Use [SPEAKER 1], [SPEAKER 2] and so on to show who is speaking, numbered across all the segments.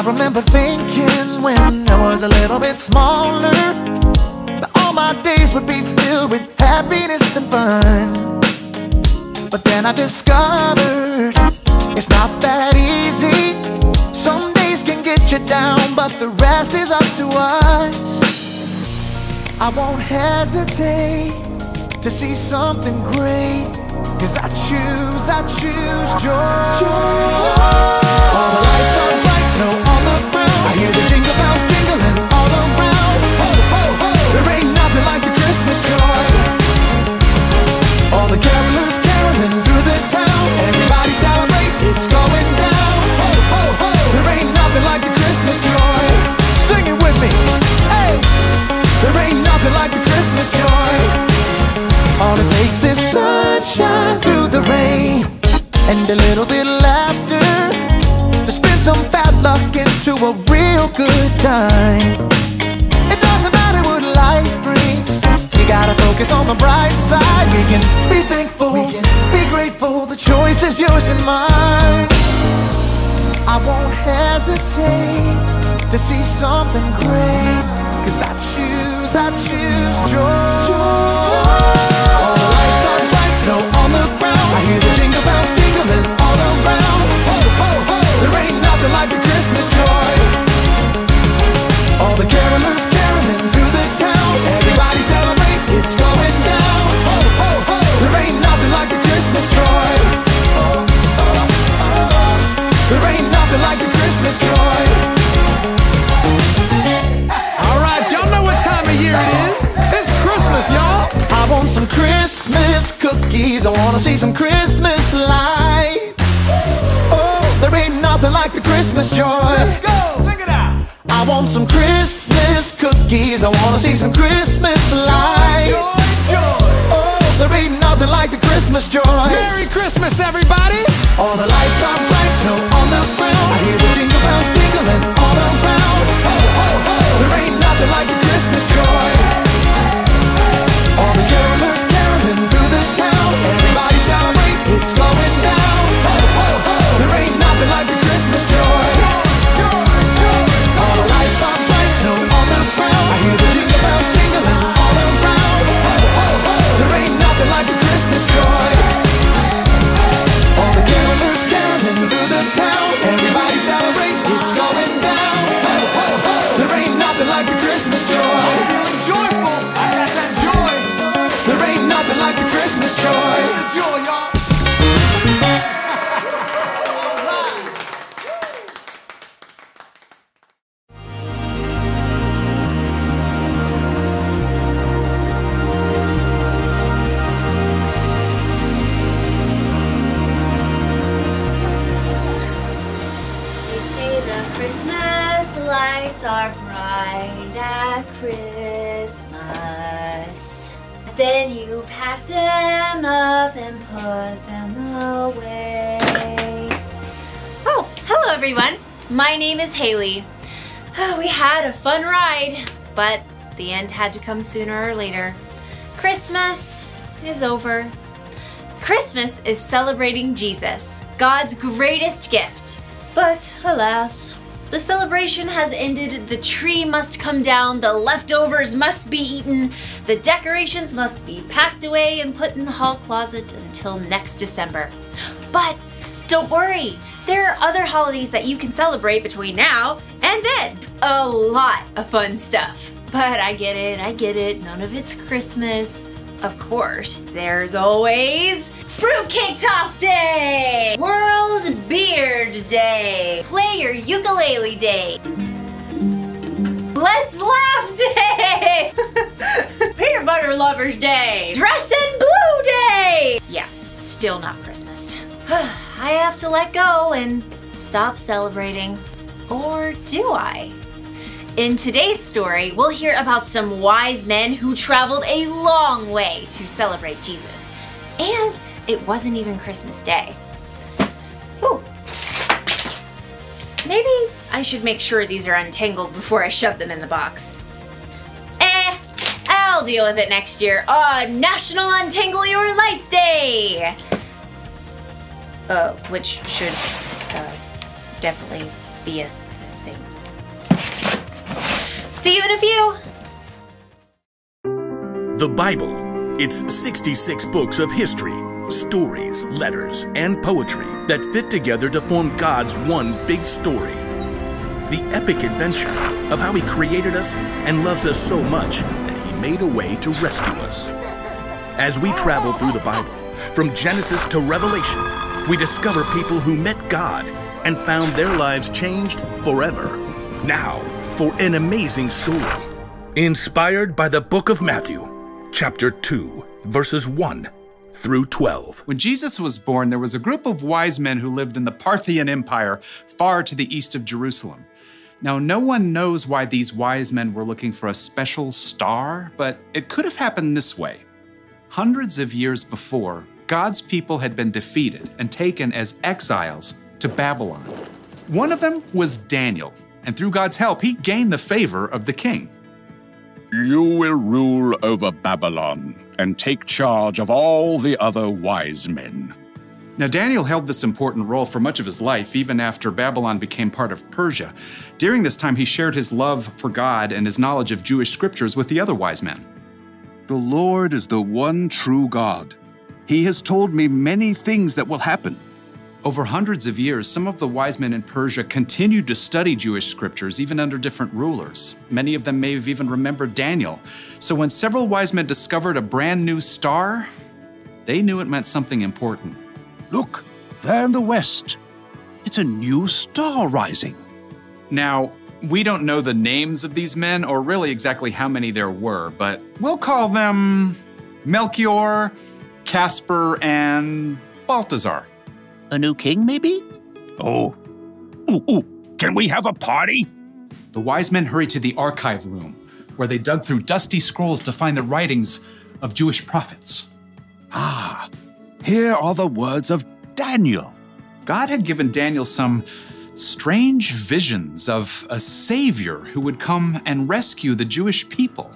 [SPEAKER 1] remember thinking when I was a little bit smaller that all my days would be filled with happiness and fun. But then I discovered it's not that easy. Some days can get you down, but the rest is up to us. I won't hesitate to see something great, 'cause I choose joy. All the lights are bright, snow on the ground. I hear the jingle bells jingling all around. Ho, ho, ho! There ain't nothing like the Christmas joy. All the carolers caroling through the town. Everybody celebrate, it's going down. Ho, ho, ho! There ain't nothing like the Christmas joy. Sing it with me, hey! There ain't nothing like the Christmas joy. All it takes is sunshine through the rain and a little bit of laughter to spin some bad luck into a real good time. It doesn't matter what life brings, you gotta focus on the bright side. We can be thankful, be grateful, the choice is yours and mine. I won't hesitate to see something great, 'cause I choose joy. All the lights are bright, snow on the ground. I hear the jingle bells jingling all around. Ho, ho, ho! There ain't nothing like the Christmas joy. All the carolers caroling through the town. Everybody celebrate, it's going down. Ho, ho, ho! There ain't nothing like the Christmas joy. There ain't nothing like the Christmas joy.
[SPEAKER 2] Y'all know what time of year it is. It's Christmas, y'all.
[SPEAKER 1] I want some Christmas cookies. I wanna see some Christmas lights. Oh, there ain't nothing like the Christmas joy.
[SPEAKER 2] Let's go, sing it out.
[SPEAKER 1] I want some Christmas cookies. I wanna see some Christmas lights.
[SPEAKER 2] Joy, joy.
[SPEAKER 1] Oh, there ain't nothing like the Christmas joy.
[SPEAKER 2] Merry Christmas, everybody.
[SPEAKER 1] All the lights are bright, snow on the ground. I hear the jingle bells jingling all around. Ho, ho, ho! There ain't nothing like the Christmas joy. All the carolers caroling through the town. Everybody celebrate, it's going down. Ho, ho, ho! There ain't nothing like the Christmas joy. All the lights are bright, snow on the ground. I hear the jingle bells jingling all around. Ho, ho, ho! There ain't nothing like the Christmas joy. All the carolers caroling through the town. Everybody celebrate, it's going down. Ho, ho, ho! There ain't nothing like the Christmas joy.
[SPEAKER 2] Joyful. I got that joy.
[SPEAKER 1] There ain't nothing like the Christmas joy.
[SPEAKER 2] Joy, y'all.
[SPEAKER 3] Christmas lights are bright at Christmas. Then you pack them up and put them away. Oh, hello everyone. My name is Haley. We had a fun ride, but the end had to come sooner or later. Christmas is over. Christmas is celebrating Jesus, God's greatest gift. But alas, the celebration has ended, the tree must come down, the leftovers must be eaten, the decorations must be packed away and put in the hall closet until next December. But don't worry, there are other holidays that you can celebrate between now and then. A lot of fun stuff. But I get it, none of it's Christmas. Of course, there's always Fruitcake Toss Day! World Beard Day! Play your ukulele day! Let's Laugh Day! Peanut Butter Lovers Day! Dress in Blue Day! Yeah, still not Christmas. I have to let go and stop celebrating. Or do I? In today's story, we'll hear about some wise men who traveled a long way to celebrate Jesus. And it wasn't even Christmas Day. Ooh. Maybe I should make sure these are untangled before I shove them in the box. I'll deal with it next year on National Untangle Your Lights Day! Which should definitely be a thing. See you in a few.
[SPEAKER 4] The Bible. It's 66 books of history, stories, letters, and poetry that fit together to form God's one big story. The epic adventure of how He created us and loves us so much that He made a way to rescue us. As we travel through the Bible, from Genesis to Revelation, we discover people who met God and found their lives changed forever. Now, for an amazing story. Inspired by the book of Matthew, chapter 2, verses 1 through 12.
[SPEAKER 2] When Jesus was born, there was a group of wise men who lived in the Parthian Empire, far to the east of Jerusalem. Now, no one knows why these wise men were looking for a special star, but it could have happened this way. Hundreds of years before, God's people had been defeated and taken as exiles to Babylon. One of them was Daniel, and through God's help, he gained the favor of the king.
[SPEAKER 5] You will rule over Babylon and take charge of all the other wise men.
[SPEAKER 2] Now, Daniel held this important role for much of his life, even after Babylon became part of Persia. During this time, he shared his love for God and his knowledge of Jewish scriptures with the other wise men.
[SPEAKER 5] The Lord is the one true God. He has told me many things that will happen.
[SPEAKER 2] Over hundreds of years, some of the wise men in Persia continued to study Jewish scriptures, even under different rulers. Many of them may have even remembered Daniel. So when several wise men discovered a brand new star, they knew it meant something important.
[SPEAKER 5] Look, there in the west. It's a new star rising.
[SPEAKER 2] Now, we don't know the names of these men or really exactly how many there were, but we'll call them Melchior, Casper, and Balthazar.
[SPEAKER 6] A new king, maybe?
[SPEAKER 5] Oh. Ooh, can we have a party?
[SPEAKER 2] The wise men hurried to the archive room, where they dug through dusty scrolls to find the writings of Jewish prophets.
[SPEAKER 5] Ah, here are the words of Daniel.
[SPEAKER 2] God had given Daniel some strange visions of a savior who would come and rescue the Jewish people.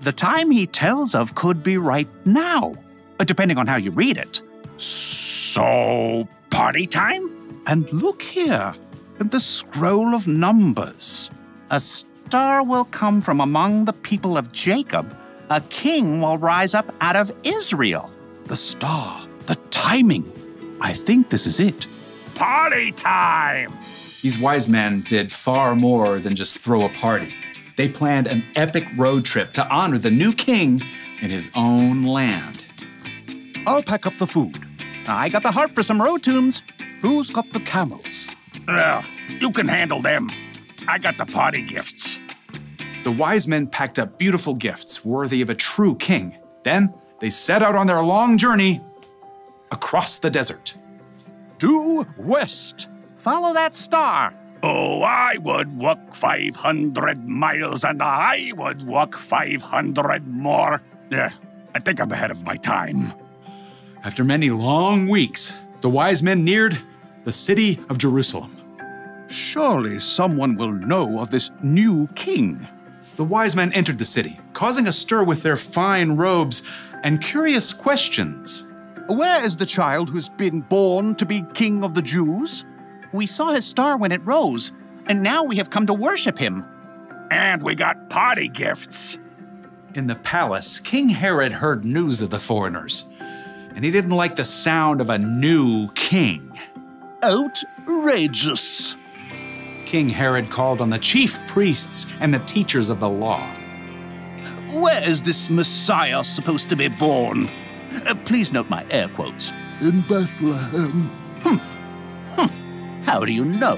[SPEAKER 6] The time he tells of could be right now, depending on how you read it.
[SPEAKER 5] So, party time? And look here, in the scroll of Numbers.
[SPEAKER 6] A star will come from among the people of Jacob. A king will rise up out of Israel.
[SPEAKER 5] The star, the timing. I think this is it. Party time!
[SPEAKER 2] These wise men did far more than just throw a party. They planned an epic road trip to honor the new king in his own land.
[SPEAKER 5] I'll pack up the food.
[SPEAKER 6] I got the heart for some road tunes.
[SPEAKER 5] Who's got the camels? You can handle them. I got the party gifts.
[SPEAKER 2] The wise men packed up beautiful gifts worthy of a true king. Then they set out on their long journey across the desert.
[SPEAKER 5] Due west.
[SPEAKER 6] Follow that star.
[SPEAKER 5] Oh, I would walk 500 miles and I would walk 500 more. I think I'm ahead of my time.
[SPEAKER 2] After many long weeks, the wise men neared the city of Jerusalem.
[SPEAKER 5] Surely someone will know of this new king.
[SPEAKER 2] The wise men entered the city, causing a stir with their fine robes and curious questions.
[SPEAKER 6] Where is the child who's been born to be king of the Jews? We saw his star when it rose, and now we have come to worship him.
[SPEAKER 5] And we got party gifts.
[SPEAKER 2] In the palace, King Herod heard news of the foreigners, and he didn't like the sound of a new king.
[SPEAKER 6] Outrageous.
[SPEAKER 2] King Herod called on the chief priests and the teachers of the law.
[SPEAKER 6] Where is this Messiah supposed to be born? Please note my air quotes.
[SPEAKER 7] In Bethlehem.
[SPEAKER 6] Humph. How do you know?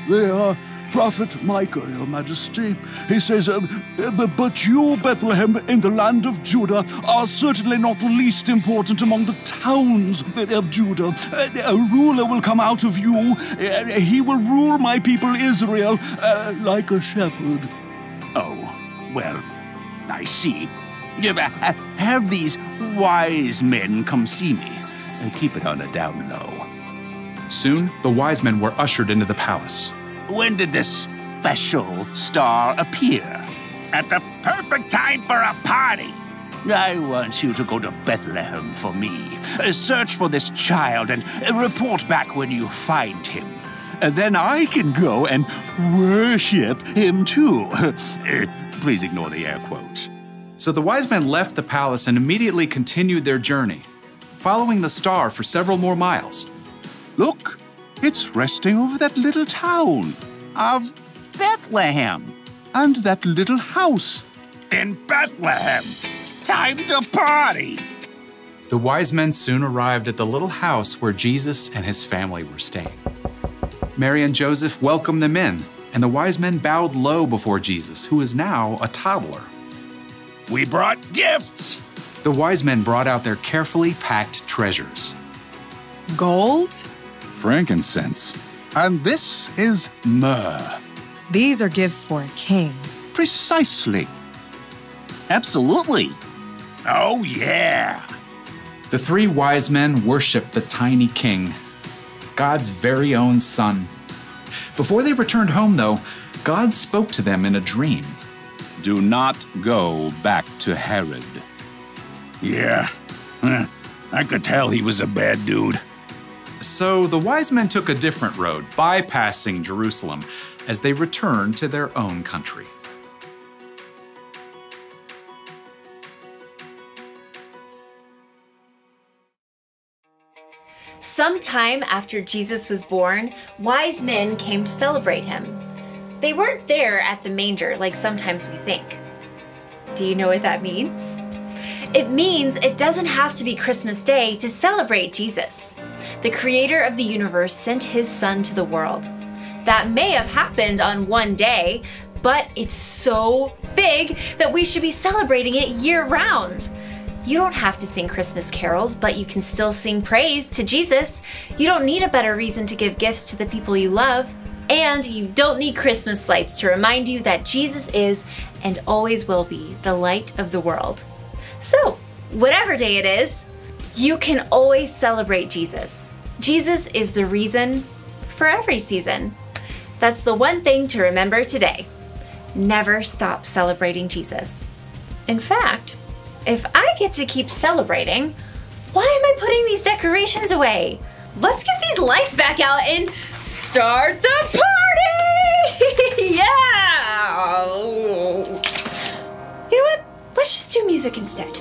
[SPEAKER 7] They are Prophet Micah, Your Majesty. He says, but you, Bethlehem, in the land of Judah, are certainly not the least important among the towns of Judah. A ruler will come out of you. He will rule my people Israel like a shepherd.
[SPEAKER 6] Oh, well, I see. Have these wise men come see me. Keep it on a down low.
[SPEAKER 2] Soon, the wise men were ushered into the palace.
[SPEAKER 6] When did this special star appear?
[SPEAKER 5] At the perfect time for a party.
[SPEAKER 6] I want you to go to Bethlehem for me. Search for this child and report back when you find him. then I can go and worship him too. Please ignore the air quotes.
[SPEAKER 2] So the wise men left the palace and immediately continued their journey, following the star for several more miles.
[SPEAKER 6] Look, it's resting over that little town of Bethlehem and that little house.
[SPEAKER 5] In Bethlehem. Time to party.
[SPEAKER 2] The wise men soon arrived at the little house where Jesus and his family were staying. Mary and Joseph welcomed them in, and the wise men bowed low before Jesus, who is now a toddler.
[SPEAKER 5] We brought gifts.
[SPEAKER 2] The wise men brought out their carefully packed treasures.
[SPEAKER 8] Gold?
[SPEAKER 7] Frankincense.
[SPEAKER 6] And this is myrrh.
[SPEAKER 8] These are gifts for a king.
[SPEAKER 6] Precisely. Absolutely.
[SPEAKER 5] Oh, yeah.
[SPEAKER 2] The three wise men worshiped the tiny king, God's very own son. Before they returned home, though, God spoke to them in a dream.
[SPEAKER 6] Do not go back to Herod.
[SPEAKER 5] Yeah. I could tell he was a bad dude.
[SPEAKER 2] So the wise men took a different road, bypassing Jerusalem, as they returned to their own country.
[SPEAKER 3] Sometime after Jesus was born, wise men came to celebrate him. They weren't there at the manger like sometimes we think. Do you know what that means? It means it doesn't have to be Christmas Day to celebrate Jesus. The creator of the universe sent his son to the world. That may have happened on one day, but it's so big that we should be celebrating it year-round. You don't have to sing Christmas carols, but you can still sing praise to Jesus. You don't need a better reason to give gifts to the people you love. And you don't need Christmas lights to remind you that Jesus is and always will be the light of the world. So, whatever day it is, you can always celebrate Jesus. Jesus is the reason for every season. That's the one thing to remember today. Never stop celebrating Jesus. In fact, if I get to keep celebrating, why am I putting these decorations away? Let's get these lights back out and start the party! Yeah! You know what? Let's just do music instead.